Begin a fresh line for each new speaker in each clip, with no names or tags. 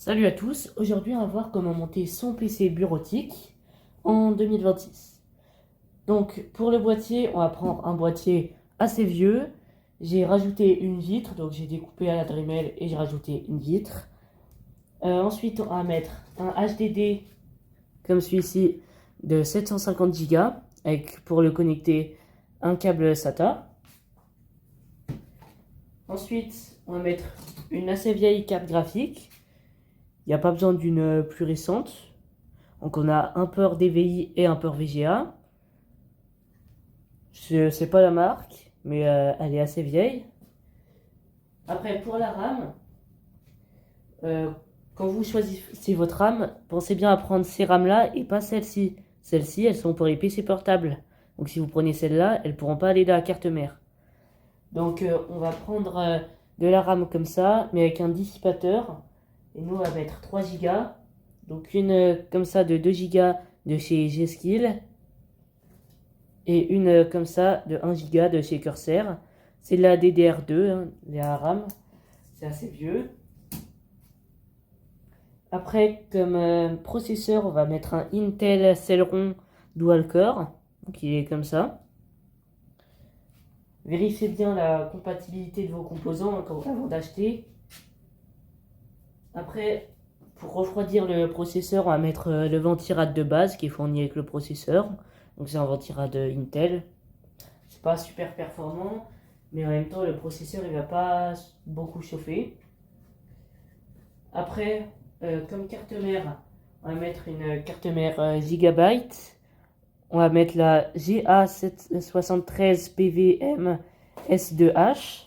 Salut à tous, aujourd'hui on va voir comment monter son PC bureautique en 2026. Donc pour le boîtier, on va prendre un boîtier assez vieux. J'ai rajouté une vitre, donc j'ai découpé à la Dremel et j'ai rajouté une vitre. Ensuite on va mettre un HDD comme celui-ci de 750 Go avec pour le connecter un câble SATA. Ensuite on va mettre une assez vieille carte graphique. Il n'y a pas besoin d'une plus récente. Donc on a un port DVI et un port VGA. Je sais pas la marque, mais elle est assez vieille. Après pour la RAM, quand vous choisissez votre RAM, pensez bien à prendre ces RAM là et pas celles-ci. Celles-ci, elles sont pour les PC portables. Donc si vous prenez celle-là, elles ne pourront pas aller dans la carte mère. Donc on va prendre de la RAM comme ça, mais avec un dissipateur. Et nous on va mettre 3 Go. Donc une comme ça de 2 Go de chez G-Skill. Et une comme ça de 1 Go de chez Corsair. C'est de la DDR2, hein, la RAM. C'est assez vieux. Après, comme processeur, on va mettre un Intel Celeron Dual Core. Donc il est comme ça. Vérifiez bien la compatibilité de vos composants avant d'acheter. Après, pour refroidir le processeur, on va mettre le ventirad de base qui est fourni avec le processeur. Donc c'est un ventirad Intel. C'est pas super performant, mais en même temps le processeur il va pas beaucoup chauffer. Après, comme carte mère, on va mettre une carte mère Gigabyte. On va mettre la GA773PVM S2H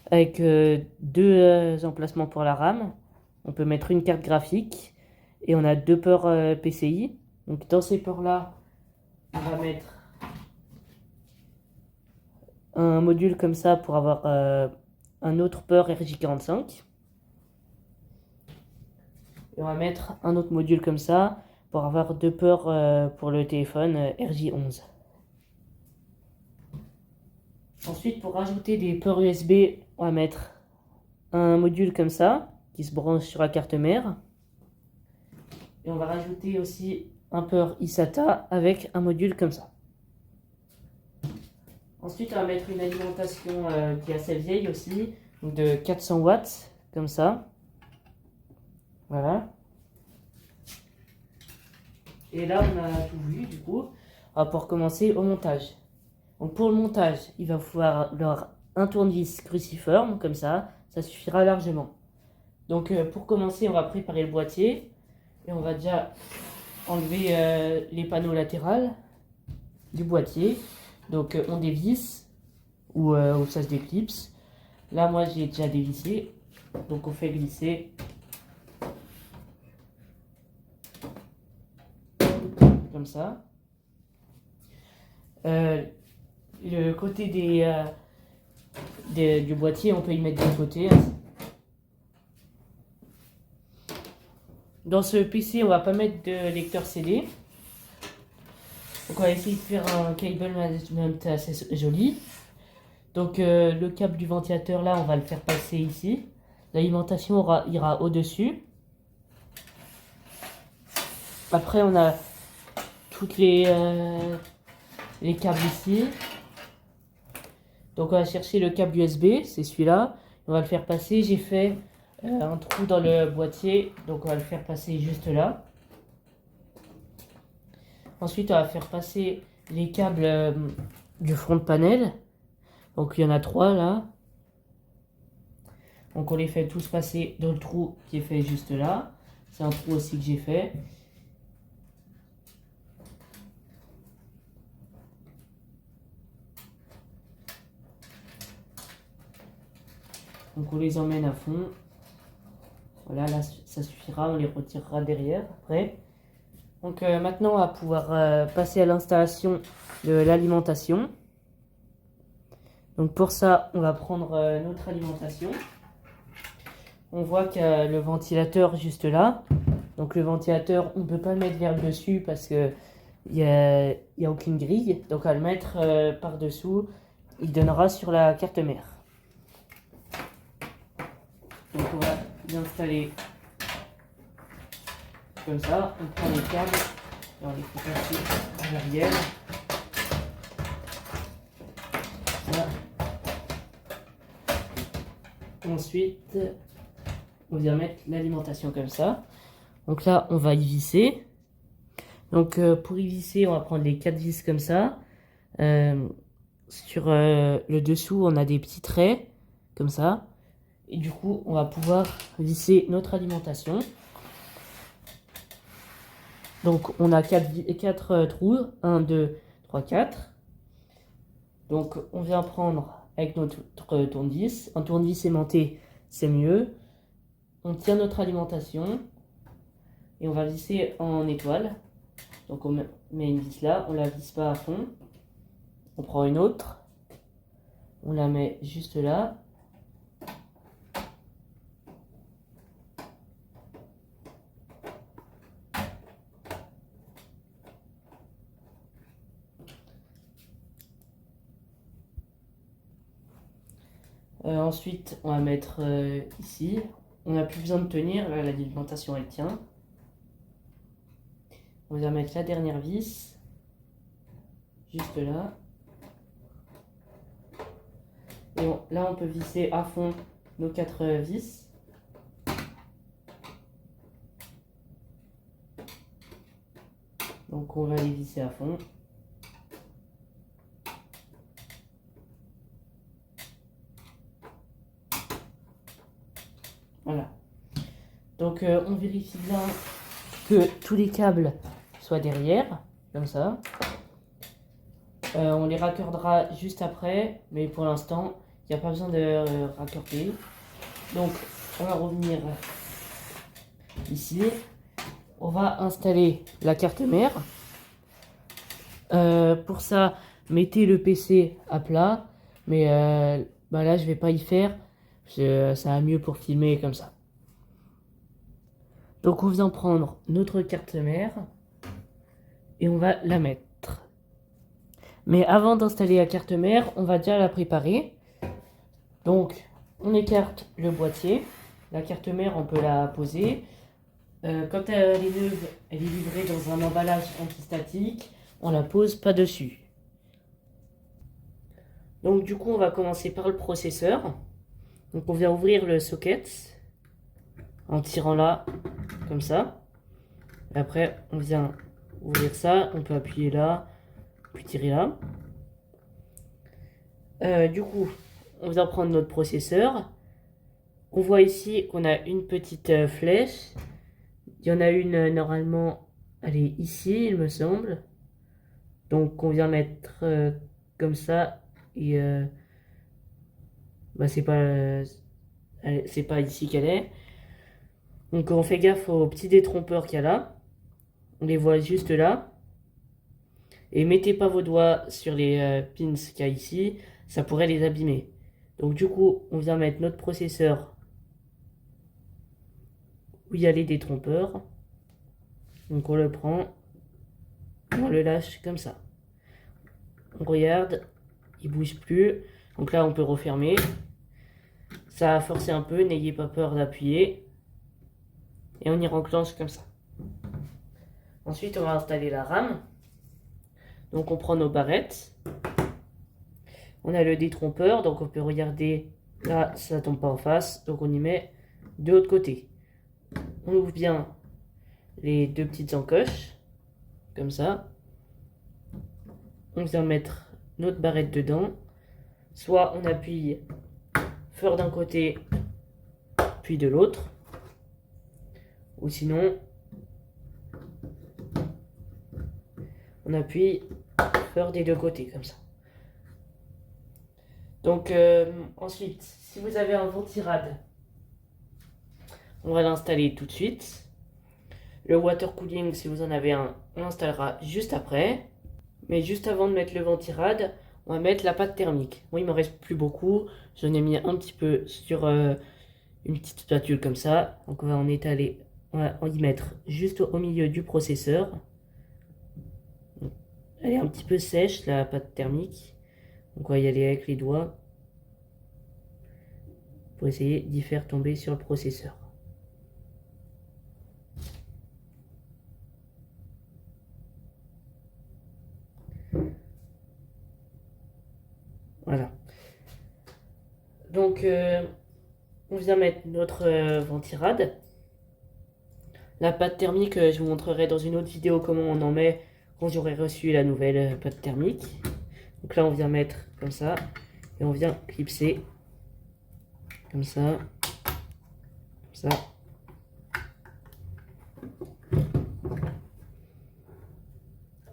avec deux emplacements pour la RAM. On peut mettre une carte graphique et on a deux ports PCI. Donc dans ces ports là, on va mettre un module comme ça pour avoir un autre port RJ45. Et on va mettre un autre module comme ça pour avoir deux ports pour le téléphone RJ11. Ensuite, pour rajouter des ports USB, on va mettre un module comme ça qui se branche sur la carte mère. Et on va rajouter aussi un port eSATA avec un module comme ça. Ensuite, on va mettre une alimentation qui est assez vieille aussi, donc de 400 watts, comme ça. Voilà. Et là, on a tout vu, du coup. On va pouvoir commencer au montage. Donc pour le montage, il va falloir un tournevis cruciforme, comme ça suffira largement. Donc pour commencer, on va préparer le boîtier. Et on va déjà enlever les panneaux latérales du boîtier. Donc on dévisse ou ça se déclipse. Là, moi, j'ai déjà dévissé. Donc on fait glisser. Comme ça. Le côté du boîtier, on peut y mettre de côté. Dans ce PC, on va pas mettre de lecteur CD. Donc on va essayer de faire un cable management assez joli. Donc le câble du ventilateur là, on va le faire passer ici. L'alimentation ira au-dessus. Après on a toutes les câbles ici. Donc on va chercher le câble USB, c'est celui-là. On va le faire passer. J'ai fait un trou dans le boîtier, donc on va le faire passer juste là. Ensuite on va faire passer les câbles du front panel. Donc il y en a 3 là. Donc on les fait tous passer dans le trou qui est fait juste là. C'est un trou aussi que j'ai fait. Donc on les emmène à fond. Voilà, là ça suffira, on les retirera derrière après. Donc maintenant on va pouvoir passer à l'installation de l'alimentation. Donc pour ça, on va prendre notre alimentation. On voit qu'il y a le ventilateur juste là. Donc le ventilateur, on ne peut pas le mettre vers le dessus parce qu'il n'y a aucune grille. Donc on va le mettre par dessous. Il donnera sur la carte mère. Donc on va l'installer comme ça, on prend les câbles et on les fait passer à l'arrière. Ça. Ensuite, on vient mettre l'alimentation comme ça. Donc là, on va y visser. Donc pour y visser, on va prendre les 4 vis comme ça. Sur le dessous, on a des petits traits comme ça. Et du coup, on va pouvoir visser notre alimentation. Donc on a 4 trous. 1, 2, 3, 4. Donc on vient prendre avec notre tournevis. Un tournevis aimanté, c'est mieux. On tient notre alimentation. Et on va visser en étoile. Donc on met une vis là, on la visse pas à fond. On prend une autre. On la met juste là. Ensuite, on va mettre ici. On n'a plus besoin de tenir, là l'alimentation elle tient. On va mettre la dernière vis, juste là. Et là on peut visser à fond nos 4 vis. Donc on va les visser à fond. Voilà. Donc on vérifie bien que tous les câbles soient derrière, comme ça. On les raccordera juste après, mais pour l'instant, il n'y a pas besoin de raccorder. Donc on va revenir ici. On va installer la carte mère. Pour ça, mettez le PC à plat, mais là je vais pas y faire. Ça va mieux pour filmer comme ça. Donc on vient prendre notre carte mère et on va la mettre. Mais avant d'installer la carte mère, on va déjà la préparer. Donc on écarte le boîtier. La carte mère, on peut la poser. Quand elle est neuve, elle est livrée dans un emballage antistatique. On la pose pas dessus. Donc du coup, on va commencer par le processeur. Donc on vient ouvrir le socket en tirant là, comme ça. Et après, on vient ouvrir ça. On peut appuyer là, puis tirer là. Du coup, on vient prendre notre processeur. On voit ici qu'on a une petite flèche. Il y en a une normalement, elle est ici, il me semble. Donc on vient mettre comme ça. Et c'est pas ici qu'elle est. Donc on fait gaffe aux petits détrompeurs qu'il y a là. On les voit juste là. Et mettez pas vos doigts sur les pins qu'il y a ici. Ça pourrait les abîmer. Donc du coup, on vient mettre notre processeur où il y a les détrompeurs. Donc on le prend. On le lâche comme ça. On regarde. Il bouge plus. Donc là, on peut refermer. Ça a forcé un peu. N'ayez pas peur d'appuyer. Et on y renclenche comme ça. Ensuite, on va installer la RAM. Donc on prend nos barrettes. On a le détrompeur, donc on peut regarder. Là, ça tombe pas en face, donc on y met de l'autre côté. On ouvre bien les 2 petites encoches, comme ça. On vient mettre notre barrette dedans. Soit on appuie fort d'un côté, puis de l'autre. Ou sinon, on appuie fort des 2 côtés, comme ça. Donc ensuite, si vous avez un ventirad, on va l'installer tout de suite. Le water cooling, si vous en avez un, on l'installera juste après. Mais juste avant de mettre le ventirad, on va mettre la pâte thermique. Moi, il me reste plus beaucoup. J'en ai mis un petit peu sur une petite spatule comme ça. Donc on va en étaler, on va en y mettre juste au milieu du processeur. Elle est un petit peu sèche, la pâte thermique. Donc on va y aller avec les doigts pour essayer d'y faire tomber sur le processeur. Voilà. Donc, on vient mettre notre ventirad. La pâte thermique, je vous montrerai dans une autre vidéo comment on en met quand j'aurai reçu la nouvelle pâte thermique. Donc là, on vient mettre comme ça et on vient clipser comme ça, comme ça.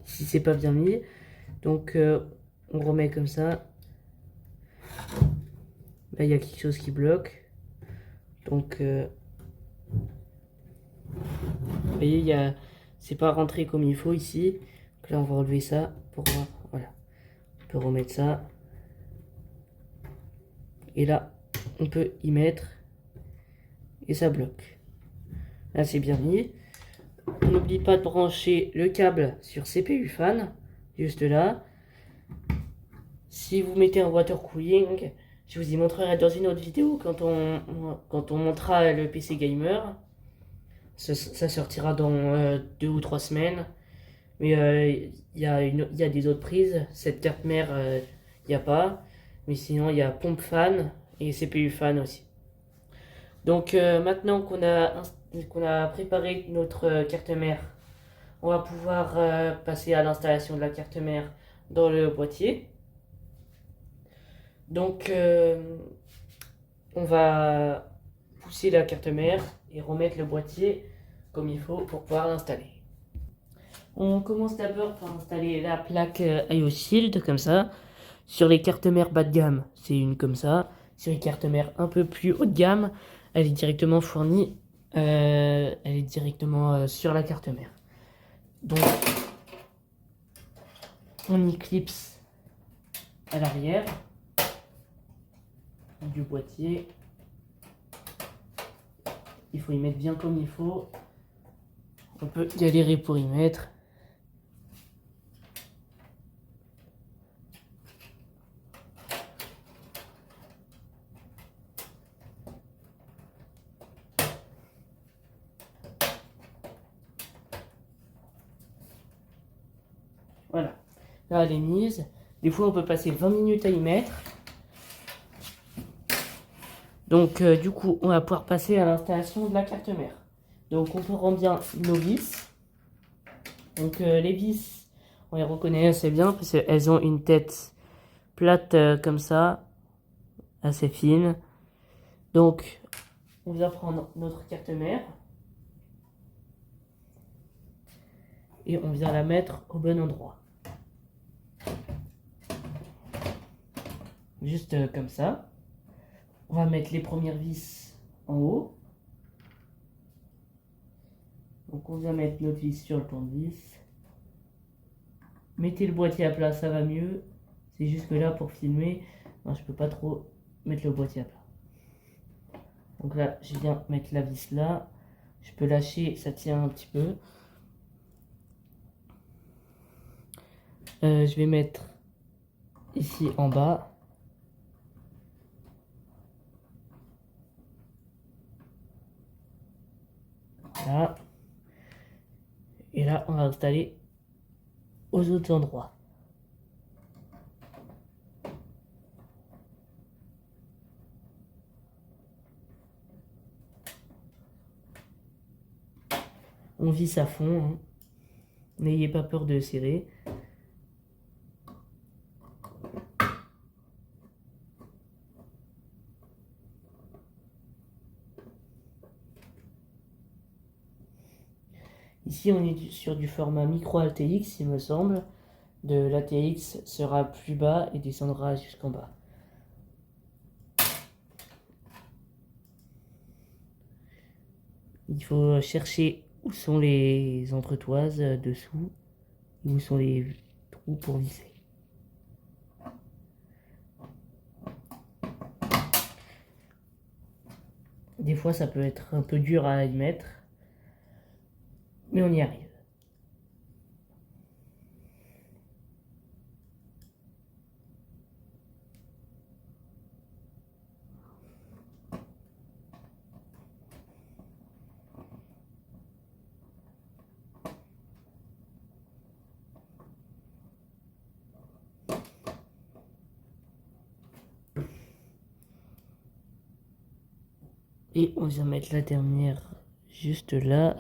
Si c'est pas bien mis, donc on remet comme ça. Là, il y a quelque chose qui bloque. Donc, vous voyez, c'est pas rentré comme il faut ici. Donc là, on va relever ça pour voir. Voilà. On peut remettre ça. Et là, on peut y mettre. Et ça bloque. Là, c'est bien mis. On n'oublie pas de brancher le câble sur CPU fan. Juste là. Si vous mettez un water cooling, je vous y montrerai dans une autre vidéo quand on montrera le PC gamer. Ça sortira dans 2 ou 3 semaines. Mais il y a des autres prises. Cette carte mère, il n'y a pas. Mais sinon, il y a pompe fan et CPU fan aussi. Donc maintenant qu'on a préparé notre carte mère, on va pouvoir passer à l'installation de la carte mère dans le boîtier. Donc on va pousser la carte mère et remettre le boîtier comme il faut pour pouvoir l'installer. On commence d'abord par installer la plaque IO Shield comme ça. Sur les cartes mères bas de gamme, c'est une comme ça. Sur les cartes mères un peu plus haut de gamme, elle est directement fournie. Elle est directement sur la carte mère. Donc, on y clipse à l'arrière du boîtier. Il faut y mettre bien comme il faut. On peut galérer pour y mettre. Voilà. Là, elle est mise. Des fois, on peut passer 20 minutes à y mettre. Donc, du coup, on va pouvoir passer à l'installation de la carte mère. Donc, on prend bien nos vis. Donc, les vis, on les reconnaît assez bien parce qu'elles ont une tête plate comme ça, assez fine. Donc, on vient prendre notre carte mère et on vient la mettre au bon endroit. Juste comme ça. On va mettre les premières vis en haut. Donc on vient mettre notre vis sur le tournevis. Mettez le boîtier à plat, ça va mieux. C'est juste que là pour filmer, non, je peux pas trop mettre le boîtier à plat. Donc là, je viens mettre la vis là. Je peux lâcher, ça tient un petit peu. Je vais mettre ici en bas. Là. Et là, on va installer aux autres endroits. On visse à fond, hein. N'ayez pas peur de serrer. Ici, on est sur du format micro ATX, il me semble. De l'ATX sera plus bas et descendra jusqu'en bas. Il faut chercher où sont les entretoises dessous, où sont les trous pour visser. Des fois, ça peut être un peu dur à y mettre, mais on y arrive. Et on vient mettre la dernière juste là.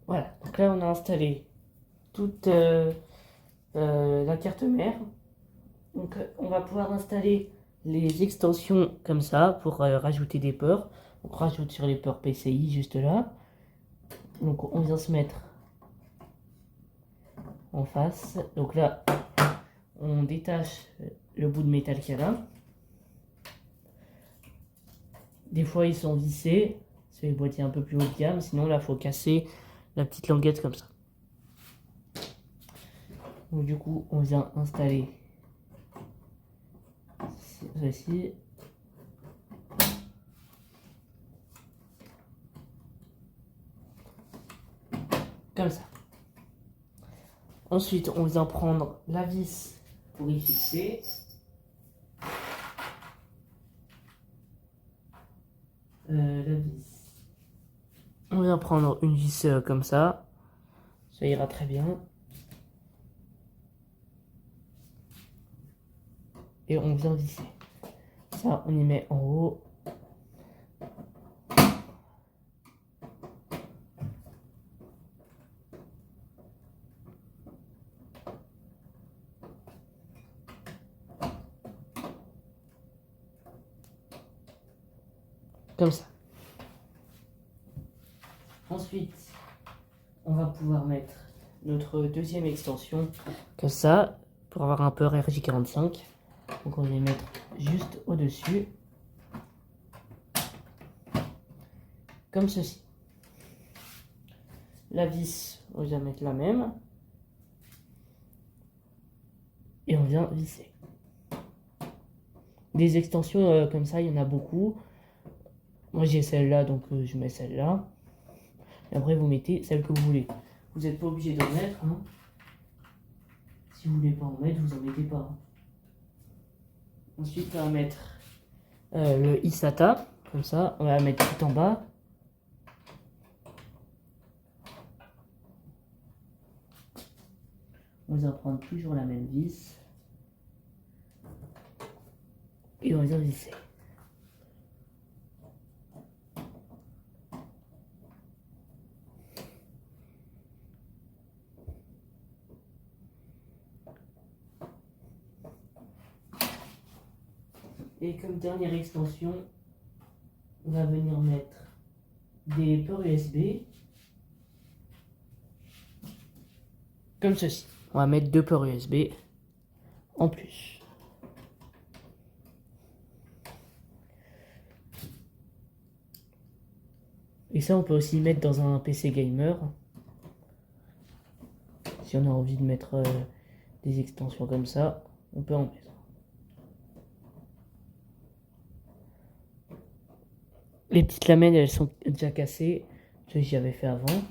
Voilà, donc là on a installé toute la carte mère. Donc on va pouvoir installer les extensions comme ça pour rajouter des ports. Donc on rajoute sur les ports PCI juste là. Donc on vient se mettre en face. Donc là on détache le bout de métal qu'il y a là. Des fois ils sont vissés, c'est les boîtiers un peu plus haut de gamme, sinon là il faut casser la petite languette comme ça. Donc du coup on vient installer ceci. Comme ça. Ensuite on vient prendre la vis pour y fixer. La vis. On vient prendre une vis comme ça ira très bien. Et on vient visser. Ça, on y met en haut. Comme ça. Ensuite, on va pouvoir mettre notre deuxième extension comme ça pour avoir un port RJ45. Donc on va les mettre juste au-dessus. Comme ceci. La vis, on vient mettre la même. Et on vient visser. Des extensions comme ça, il y en a beaucoup. Moi j'ai celle-là, donc je mets celle-là. Et après vous mettez celle que vous voulez. Vous n'êtes pas obligé d'en mettre. Hein. Si vous voulez pas en mettre, vous en mettez pas. Hein. Ensuite on va mettre le ISATA. Comme ça, on va la mettre tout en bas. On va prendre toujours la même vis. Et on va visser. Et comme dernière extension, on va venir mettre des ports USB. Comme ceci. On va mettre 2 ports USB en plus. Et ça, on peut aussi mettre dans un PC gamer. Si on a envie de mettre des extensions comme ça, on peut en mettre. Les petites lamelles, elles sont déjà cassées. J'y avais fait avant.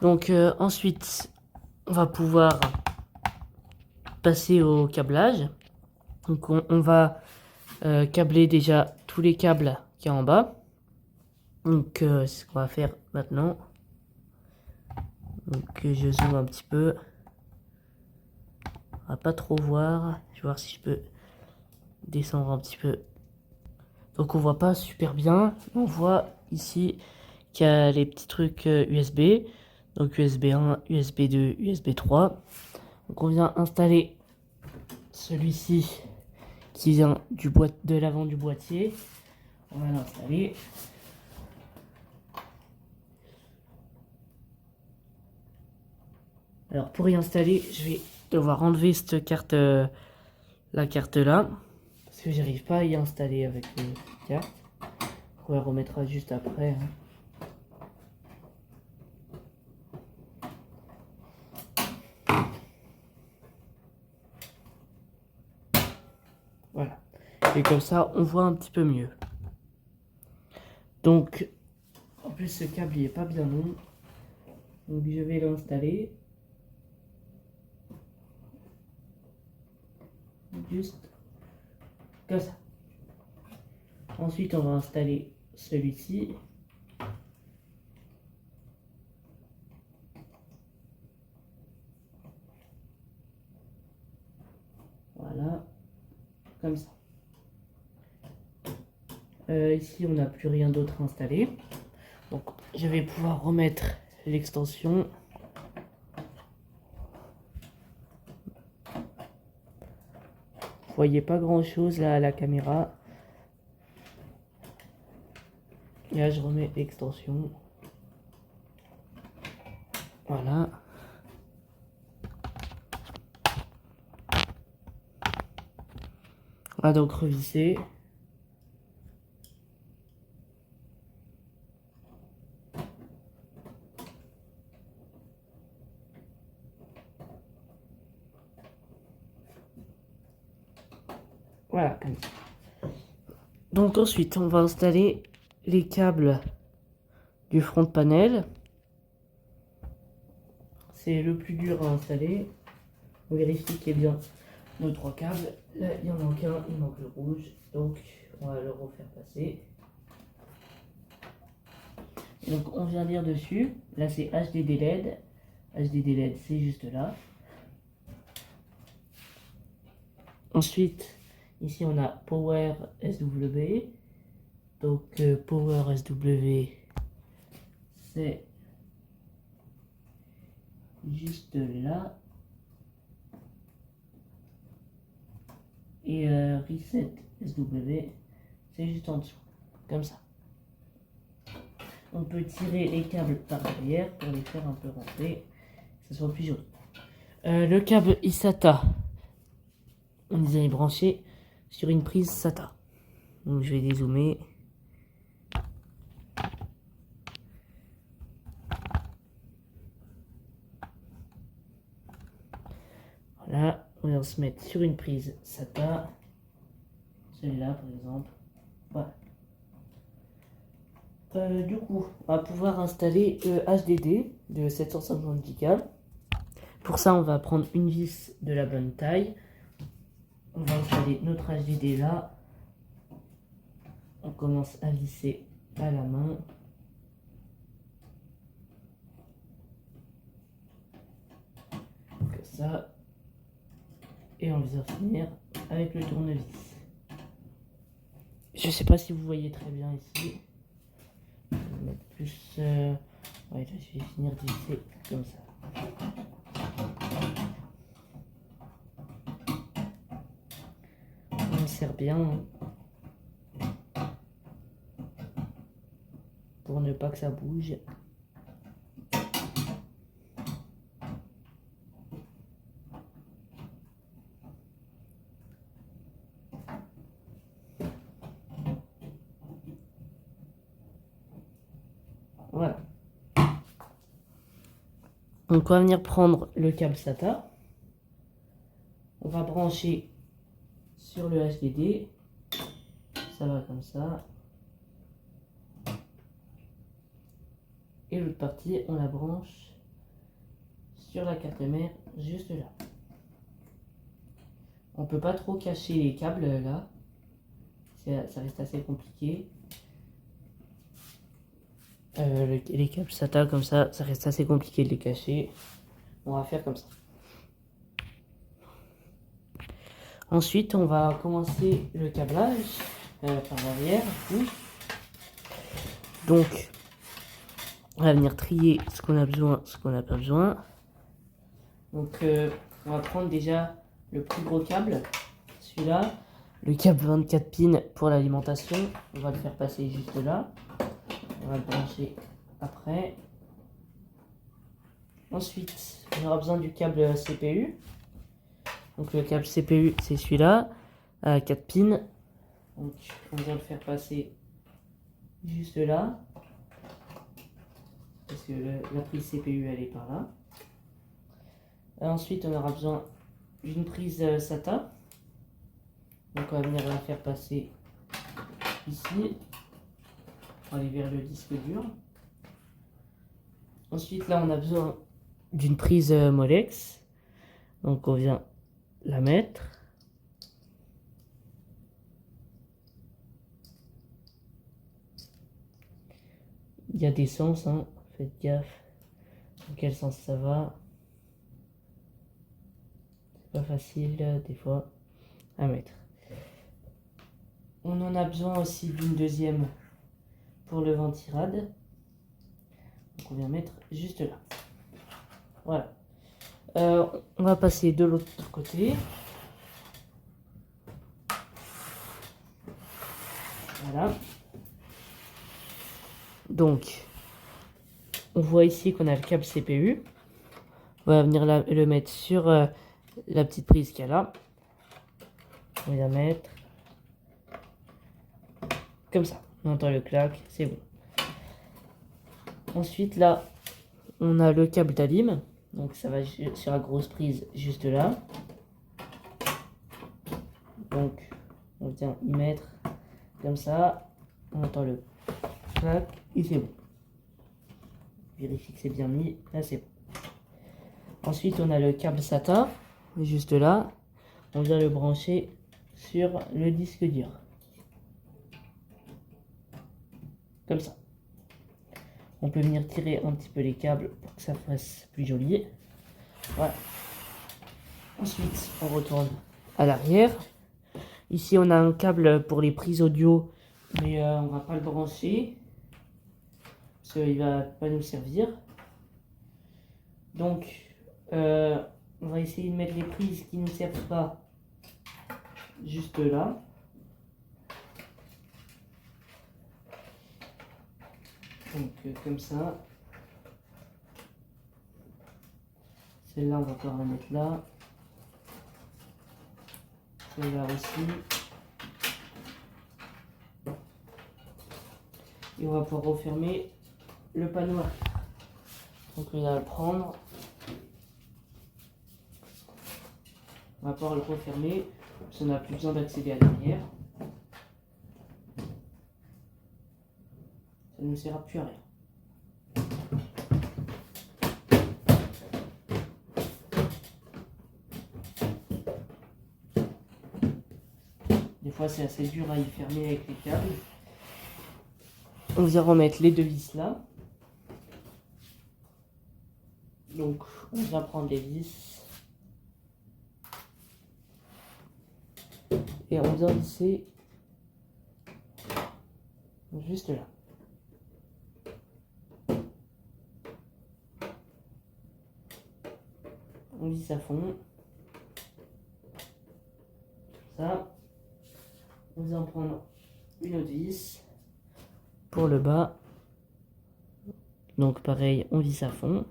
Donc ensuite, on va pouvoir passer au câblage. Donc on va câbler déjà tous les câbles qu'il y a en bas. Donc c'est ce qu'on va faire maintenant. Donc je zoome un petit peu. On va pas trop voir. Je vais voir si je peux descendre un petit peu. Donc on voit pas super bien. On voit ici qu'il y a les petits trucs USB. Donc USB 1, USB 2, USB 3. Donc on vient installer celui-ci qui vient de l'avant du boîtier. On va l'installer. Alors pour y installer, je vais devoir enlever cette carte, la carte là, parce que j'arrive pas à y installer avec une carte. On la remettra juste après. Hein. Voilà. Et comme ça, on voit un petit peu mieux. Donc, en plus ce câble il est pas bien long. Donc je vais l'installer. Juste comme ça. Ensuite, on va installer celui-ci. comme ça. Ici, on n'a plus rien d'autre à installer. Donc, je vais pouvoir remettre l'extension. Vous voyez pas grand chose là à la caméra. Et là, je remets l'extension. Voilà. On va donc revisser. Voilà, comme ça. Donc ensuite, on va installer les câbles du front panel. C'est le plus dur à installer. On vérifie qu'il y ait bien nos 3 câbles. Là, il y en manque un, il manque le rouge. Donc, on va le refaire passer. Et donc, on vient lire dessus. Là, c'est HDD LED. HDD LED, c'est juste là. Ensuite, ici, on a Power SW. Donc, Power SW, c'est juste là. Et Reset SW, c'est juste en dessous, comme ça. On peut tirer les câbles par derrière pour les faire un peu rentrer, que ce soit plus joli. Le câble eSATA, on les a branchés sur une prise SATA. Donc je vais dézoomer. Voilà, on va se mettre sur une prise SATA. Celle-là par exemple. Voilà. Du coup, on va pouvoir installer le HDD de 750 Go. Pour ça, on va prendre une vis de la bonne taille. On va installer notre HDD là. On commence à visser à la main. Comme ça. Et on va finir avec le tournevis. Je sais pas si vous voyez très bien ici. Je vais mettre plus. Ouais, je vais finir de visser comme ça. On serre bien pour ne pas que ça bouge. Voilà. Donc on va venir prendre le câble SATA. On va brancher sur le HDD. Ça va comme ça. Et l'autre partie, on la branche sur la carte mère, juste là. On peut pas trop cacher les câbles là. Ça reste assez compliqué. Les câbles SATA comme ça reste assez compliqué de les cacher. On va faire comme ça. Ensuite, on va commencer le câblage par l'arrière. Donc, on va venir trier ce qu'on a besoin, ce qu'on n'a pas besoin. Donc, on va prendre déjà le plus gros câble, celui-là. Le câble 24 pins pour l'alimentation, on va le faire passer juste là. On va le brancher après. Ensuite, on aura besoin du câble CPU. Donc le câble CPU, c'est celui-là, à 4 pins. Donc on vient le faire passer juste là. Parce que la prise CPU, elle est par là. Ensuite, on aura besoin d'une prise SATA. Donc on va venir la faire passer ici. On va aller vers le disque dur. Ensuite, là, on a besoin d'une prise Molex. Donc on vient la mettre. Il y a des sens, hein. Faites gaffe dans quel sens ça va. C'est pas facile des fois à mettre. On en a besoin aussi d'une deuxième pour le ventirad. Donc on vient mettre juste là. Voilà. On va passer de l'autre côté. Voilà. Donc, on voit ici qu'on a le câble CPU. On va venir le mettre sur la petite prise qu'il y a là. On va la mettre comme ça. On entend le clac, c'est bon. Ensuite, là, on a le câble d'alim. Donc, ça va sur la grosse prise juste là. Donc, on vient y mettre comme ça. On entend le clac et c'est bon. Vérifie que c'est bien mis. Là, c'est bon. Ensuite, on a le câble SATA, juste là. On vient le brancher sur le disque dur. Comme ça. On peut venir tirer un petit peu les câbles pour que ça fasse plus joli. Voilà. Ensuite, on retourne à l'arrière. Ici, on a un câble pour les prises audio, mais on va pas le brancher parce qu'il va pas nous servir. Donc, on va essayer de mettre les prises qui ne servent pas juste là. Donc, comme ça. Celle-là, on va pouvoir la mettre là. Celle-là aussi. Et on va pouvoir refermer le panneau arrière. Donc, on va le prendre. On va pouvoir le refermer, parce qu'on n'a plus besoin d'accéder à l'arrière. Ça ne nous servira plus à rien. Des fois c'est assez dur à y fermer avec les câbles. On vient remettre les deux vis là. Donc on vient prendre les vis. Et on vient visser juste là. On visse à fond. Ça. On vient prendre une autre vis pour le bas. Donc pareil, on visse à fond.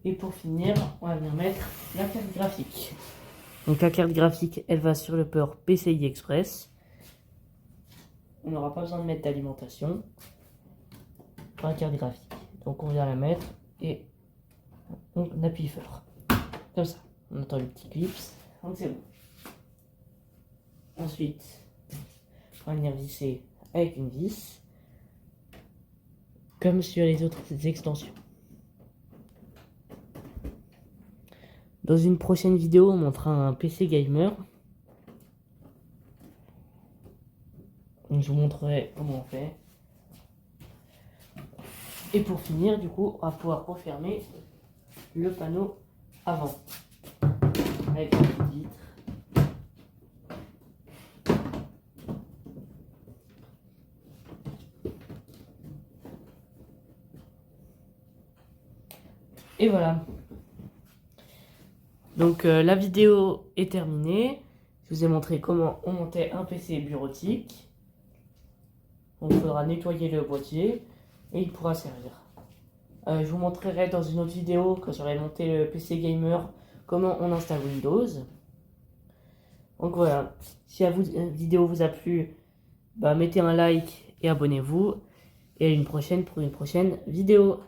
Et pour finir, on va venir mettre la carte graphique. Donc la carte graphique, elle va sur le port PCI Express. On n'aura pas besoin de mettre d'alimentation pour la carte graphique. Donc on vient la mettre et on appuie fort. Comme ça. On entend le petit clips. Donc c'est bon. Ensuite, on va venir visser avec une vis. Comme sur les autres extensions. Dans une prochaine vidéo, on montrera un PC gamer. Je vous montrerai comment on fait. Et pour finir, du coup, on va pouvoir refermer le panneau avant. Avec un petit vitre. Et voilà. Donc la vidéo est terminée. Je vous ai montré comment on montait un PC bureautique. Donc il faudra nettoyer le boîtier et il pourra servir. Je vous montrerai dans une autre vidéo, quand j'aurai monté le PC gamer, comment on installe Windows. Donc voilà, si la vidéo vous a plu, mettez un like et abonnez-vous. Et à une prochaine pour une prochaine vidéo.